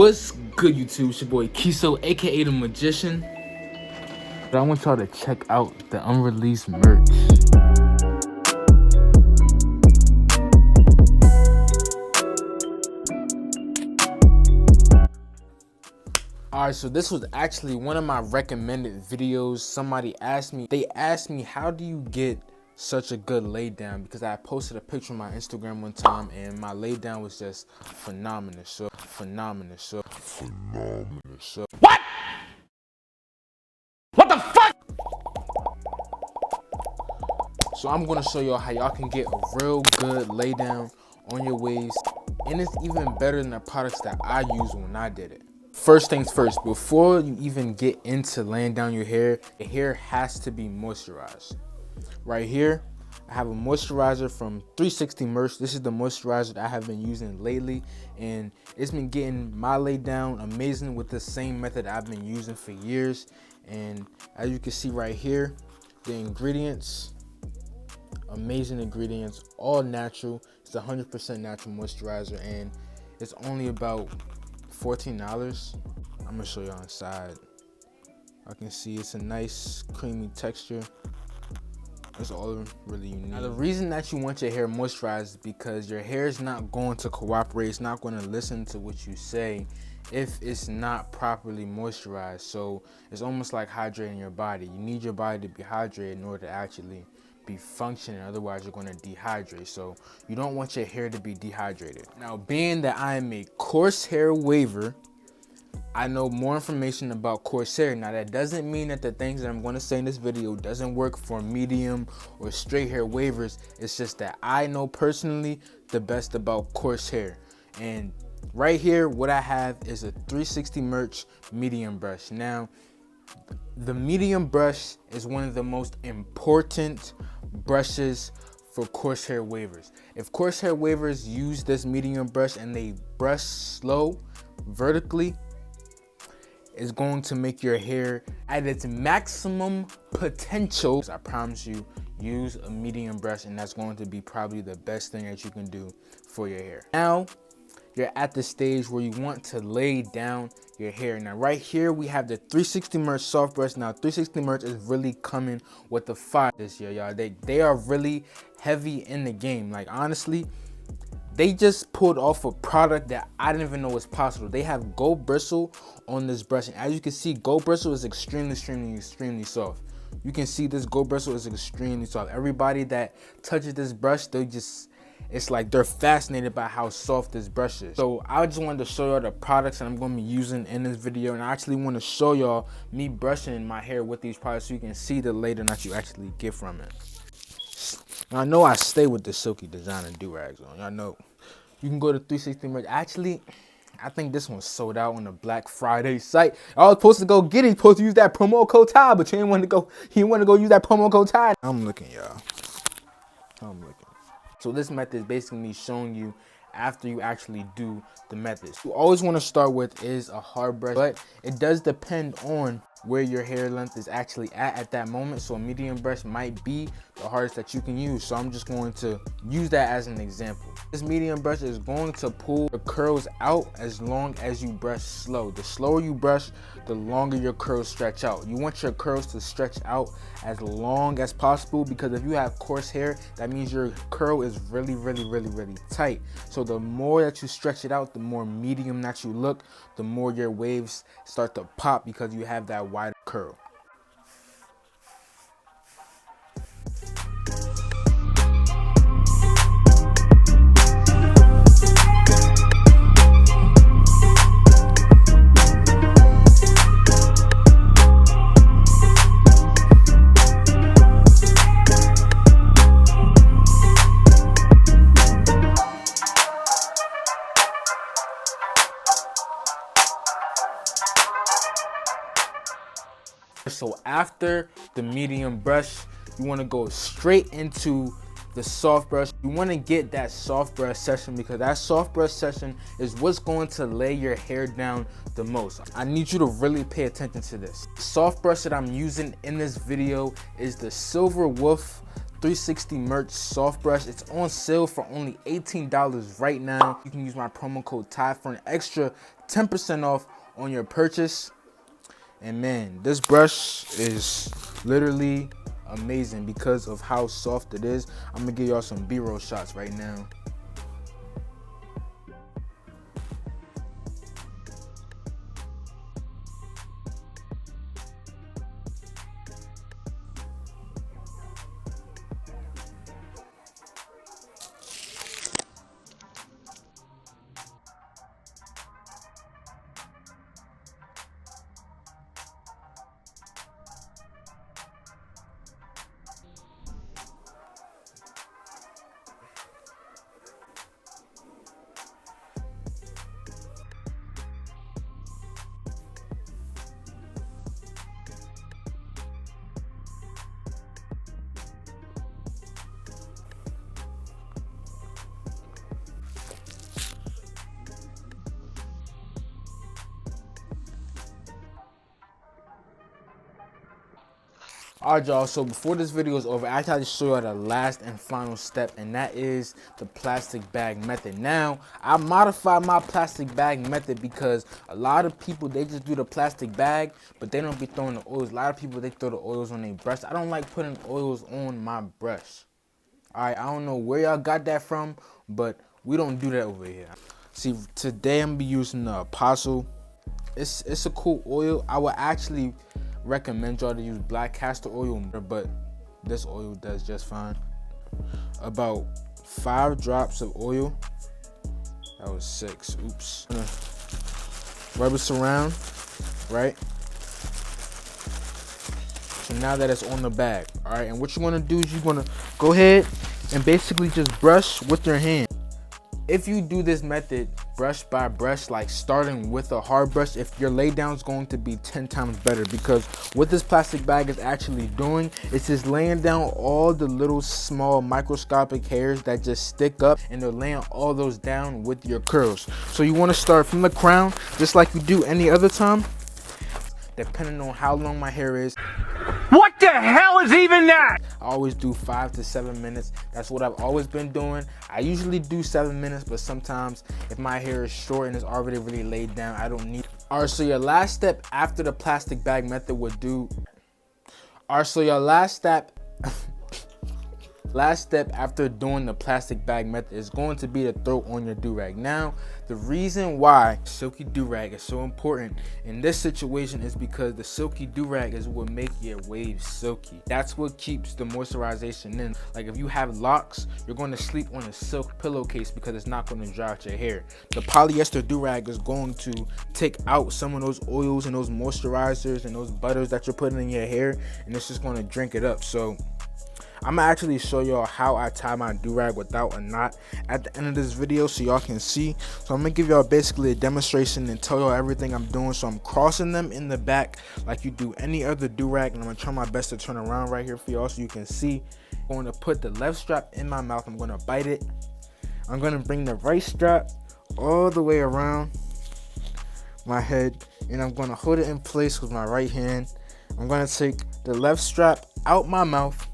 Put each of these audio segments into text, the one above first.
What's good, YouTube? It's your boy Kiso, aka the Magician. But I want y'all to check out the unreleased merch. Alright, so this was actually one of my recommended videos. Somebody asked me, how do you get such a good lay down? Because I posted a picture on my Instagram one time and my lay down was just phenomenal. What? What the fuck? So I'm gonna show y'all how y'all can get a real good lay down on your waves, and it's even better than the products that I used when I did it. First things first, before you even get into laying down your hair, the hair has to be moisturized. Right here, I have a moisturizer from 360 Merch. This is the moisturizer that I have been using lately, and it's been getting my lay down amazing with the same method I've been using for years. And as you can see right here, the ingredients, amazing ingredients, all natural. It's 100% natural moisturizer, and it's only about $14. I'm gonna show you on the side. I can see it's a nice creamy texture. That's all really you need. Now, the reason that you want your hair moisturized is because your hair is not going to cooperate. It's not going to listen to what you say if it's not properly moisturized. So it's almost like hydrating your body. You need your body to be hydrated in order to actually be functioning, otherwise you're going to dehydrate. So you don't want your hair to be dehydrated. Now, being that I am a coarse hair waver, I know more information about coarse hair. Now, that doesn't mean that the things that I'm going to say in this video doesn't work for medium or straight hair wavers. It's just that I know personally the best about coarse hair. And right here, what I have is a 360 Merch medium brush. Now, the medium brush is one of the most important brushes for coarse hair wavers. If coarse hair wavers use this medium brush and they brush slow vertically, it's going to make your hair at its maximum potential. I promise you, use a medium brush, and that's going to be probably the best thing that you can do for your hair. Now, you're at the stage where you want to lay down your hair. Now, right here, we have the 360 Merch soft brush. Now, 360 Merch is really coming with the fire this year, y'all. They are really heavy in the game. Like, honestly, they just pulled off a product that I didn't even know was possible. They have gold bristle on this brush, and as you can see, gold bristle is extremely soft. You can see this gold bristle is extremely soft. Everybody that touches this brush, it's like they're fascinated by how soft this brush is. So I just wanted to show y'all the products that I'm going to be using in this video, and I actually want to show y'all me brushing my hair with these products so you can see the lay down that you actually get from it. Now, I know I stay with the silky designer do-rags on. Y'all know you can go to 360 Merch. Actually, I think this one's sold out on the Black Friday site. I was supposed to go get it. Supposed to use that promo code TIE, but you didn't want to go. He didn't want to go use that promo code TIE. I'm looking, y'all. I'm looking. So this method is basically me showing you after you actually do the methods. You always want to start with is a hard brush, but it does depend on where your hair length is actually at that moment. So a medium brush might be the hardest that you can use. So I'm just going to use that as an example. This medium brush is going to pull the curls out as long as you brush slow. The slower you brush, the longer your curls stretch out. You want your curls to stretch out as long as possible, because if you have coarse hair, that means your curl is really tight. So the more that you stretch it out, the more medium that you look, the more your waves start to pop because you have that wider curl. So after the medium brush, you want to go straight into the soft brush. You want to get that soft brush session, because that soft brush session is what's going to lay your hair down the most. I need you to really pay attention to this. The soft brush that I'm using in this video is the Silver Wolf 360 Merch Soft Brush. It's on sale for only $18 right now. You can use my promo code TY for an extra 10% off on your purchase. And man, this brush is literally amazing because of how soft it is. I'm gonna give y'all some B-roll shots right now. Alright y'all, so before this video is over, I actually to show y'all the last and final step, and that is the plastic bag method. Now, I modified my plastic bag method because a lot of people, they just do the plastic bag, but they don't be throwing the oils. A lot of people, they throw the oils on their brush. I don't like putting oils on my brush. Alright, I don't know where y'all got that from, but we don't do that over here. See, today I'm gonna be using the Apostle. It's a cool oil. I would actually recommend y'all to use black castor oil, but this oil does just fine. About 5 drops of oil. That was 6. Oops. Rub this around, right? So now that it's on the bag, all right. And what you want to do is you want to go ahead and basically just brush with your hand. If you do this method brush by brush, like starting with a hard brush, if your lay down is going to be 10 times better, because what this plastic bag is actually doing is just laying down all the little small microscopic hairs that just stick up, and they're laying all those down with your curls. So you want to start from the crown just like you do any other time, depending on how long my hair is. What the hell is even that? I always do 5 to 7 minutes. That's what I've always been doing. I usually do 7 minutes, but sometimes if my hair is short and it's already really laid down, I don't need. All right, so your last step after the plastic bag method would do. All right, so your last step after doing the plastic bag method is going to be to throw on your do-rag. Now, the reason why silky do-rag is so important in this situation is because the silky do-rag is what makes your waves silky. That's what keeps the moisturization in. Like if you have locks, you're going to sleep on a silk pillowcase because it's not going to dry out your hair. The polyester do-rag is going to take out some of those oils and those moisturizers and those butters that you're putting in your hair, and it's just going to drink it up. So I'm gonna actually show y'all how I tie my do-rag without a knot at the end of this video so y'all can see. So I'm gonna give y'all basically a demonstration and tell y'all everything I'm doing. So I'm crossing them in the back like you do any other do-rag, and I'm gonna try my best to turn around right here for y'all so you can see. I'm going to put the left strap in my mouth. I'm gonna bite it. I'm gonna bring the right strap all the way around my head, and I'm gonna hold it in place with my right hand. I'm gonna take the left strap out my mouth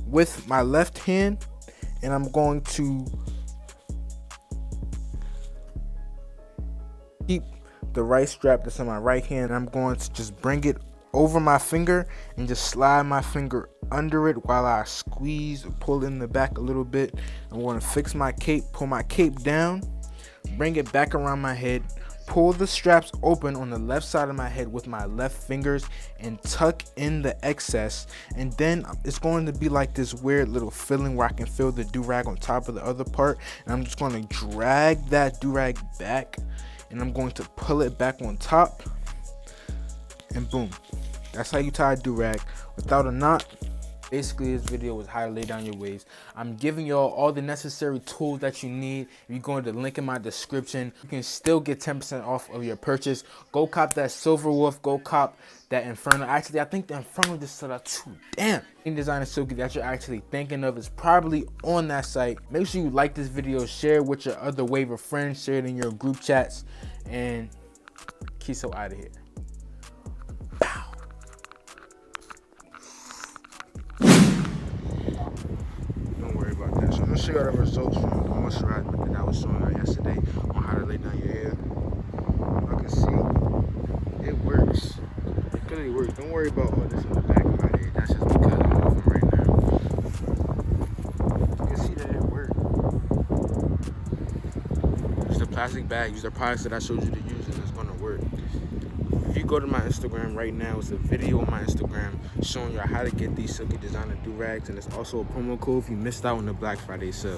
with my left hand, and I'm going to keep the right strap that's in my right hand. I'm going to just bring it over my finger and just slide my finger under it while I squeeze or pull in the back a little bit. I'm going to fix my cape, pull my cape down, bring it back around my head, pull the straps open on the left side of my head with my left fingers and tuck in the excess, and then it's going to be like this weird little feeling where I can feel the do-rag on top of the other part, and I'm just going to drag that do-rag back, and I'm going to pull it back on top, and boom, that's how you tie a do-rag without a knot. Basically, this video was how to lay down your waves. I'm giving y'all all the necessary tools that you need. If you go to the link in my description, you can still get 10% off of your purchase. Go cop that Silver Wolf. Go cop that Inferno. Actually, I think the Inferno just sold out too. Damn. Any designer silky that you're actually thinking of is probably on that site. Make sure you like this video, share it with your other waver friends, share it in your group chats, and Kiso out of here. Pow. I'm gonna show y'all the results from the moisturizer method that I was showing y'all yesterday on how to lay down your hair. I can see it works. It clearly works. Don't worry about all this in the back of my head. That's just because I'm moving right now. You can see that it works. Use the plastic bag. Use the products that I showed you to use, and it's gonna work. If you go to my Instagram right now, it's a video on my Instagram showing y'all how to get these silky designer do-rags, and it's also a promo code if you missed out on the Black Friday sale.